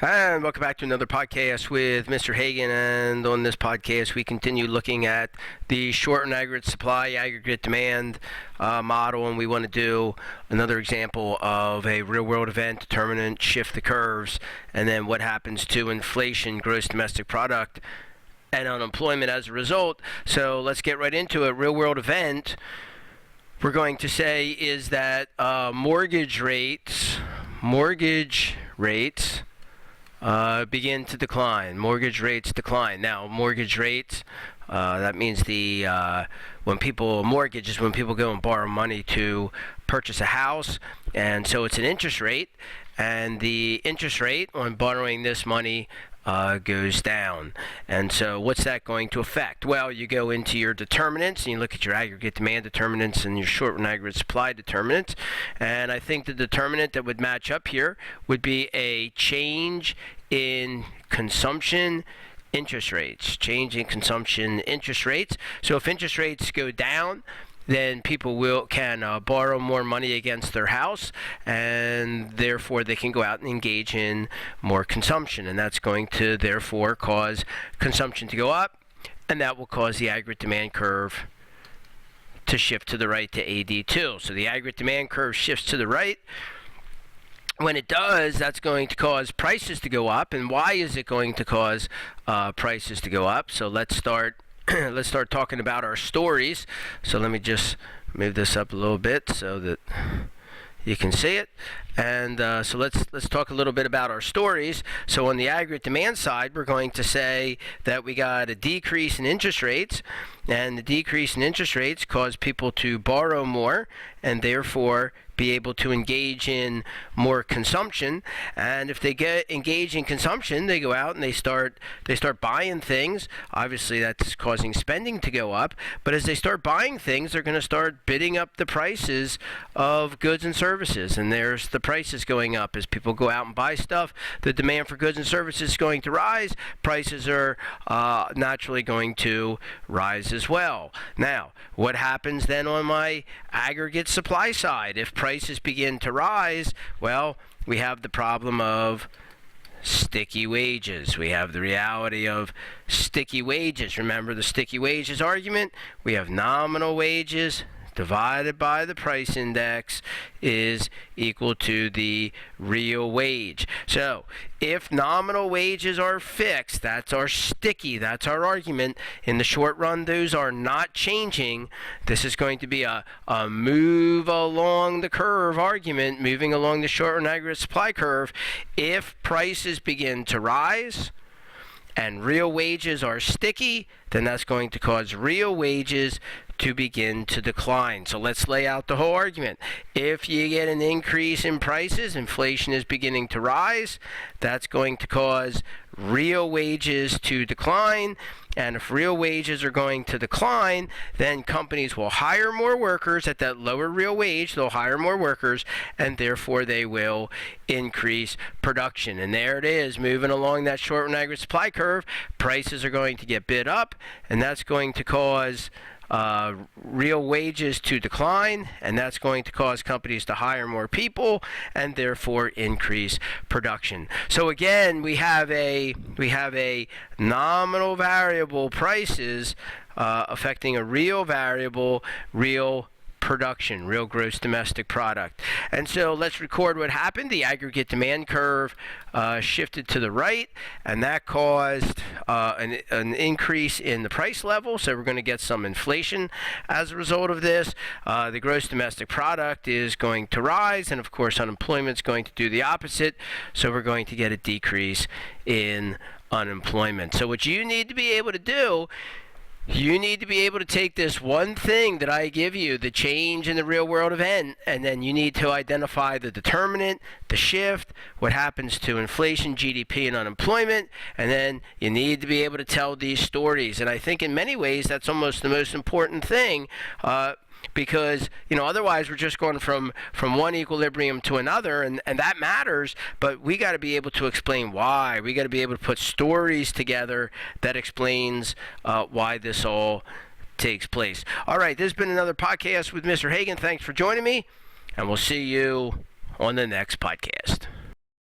And welcome back to another podcast with Mr. Hagan. And on this podcast, we continue looking at the short and aggregate supply, aggregate demand model. And we want to do another example of a real-world event, determinant, shift the curves, and then what happens to inflation, gross domestic product, and unemployment as a result. So let's get right into it. Real-world event, we're going to say, is that mortgage rates begin to decline. Mortgage rates decline. Now, mortgage rates, that means when people mortgage is when people go and borrow money to purchase a house, and so it's an interest rate, and the interest rate on borrowing this money goes down. And so what's that going to affect? Well, you go into your determinants and you look at your aggregate demand determinants and your short and aggregate supply determinants. And I think the determinant that would match up here would be a change in consumption interest rates. Change in consumption interest rates. So if interest rates go down, then people can borrow more money against their house, and therefore they can go out and engage in more consumption, and that's going to therefore cause consumption to go up, and that will cause the aggregate demand curve to shift to the right to AD2. So the aggregate demand curve shifts to the right. When it does, that's going to cause prices to go up. And why is it going to cause prices to go up? So let's start talking about our stories. So let me just move this up a little bit so that you can see it. And so let's talk a little bit about our stories. So on the aggregate demand side, we're going to say that we got a decrease in interest rates, and the decrease in interest rates cause people to borrow more and therefore be able to engage in more consumption. And if they engage in consumption, they go out and they start buying things. Obviously that's causing spending to go up, but as they start buying things, they're going to start bidding up the prices of goods and services, and there's the prices going up. As people go out and buy stuff, the demand for goods and services is going to rise. Prices are naturally going to rise as well. Now, what happens then on my aggregate supply side? If prices begin to rise, well, we have the problem of sticky wages. We have the reality of sticky wages. Remember the sticky wages argument? We have nominal wages divided by the price index is equal to the real wage. So if nominal wages are fixed, that's our sticky, that's our argument. In the short run, those are not changing. This is going to be a move along the curve argument, moving along the short and aggregate supply curve. If prices begin to rise and real wages are sticky, then that's going to cause real wages to begin to decline. So let's lay out the whole argument. If you get an increase in prices, inflation is beginning to rise, that's going to cause real wages to decline. And if real wages are going to decline, then companies will hire more workers at that lower real wage. They'll hire more workers, and therefore they will increase production. And there it is, moving along that short and aggregate supply curve. Prices are going to get bid up, and that's going to cause real wages to decline, and that's going to cause companies to hire more people and therefore increase production. So again, we have a nominal variable prices affecting a real variable, real production, real gross domestic product. And so let's record what happened. The aggregate demand curve shifted to the right, and that caused an increase in the price level. So we're going to get some inflation as a result of this. The gross domestic product is going to rise, and of course unemployment is going to do the opposite. So we're going to get a decrease in unemployment. So what you need to be able to do, you need to be able to take this one thing that I give you, the change in the real world event, and then you need to identify the determinant, the shift, what happens to inflation, GDP, and unemployment, and then you need to be able to tell these stories. And I think in many ways that's almost the most important thing, because otherwise we're just going from one equilibrium to another, and that matters, but we got to be able to explain why. We got to be able to put stories together that explains why this all takes place. All right, this has been another podcast with Mr. Hagan. Thanks for joining me, and we'll see you on the next podcast.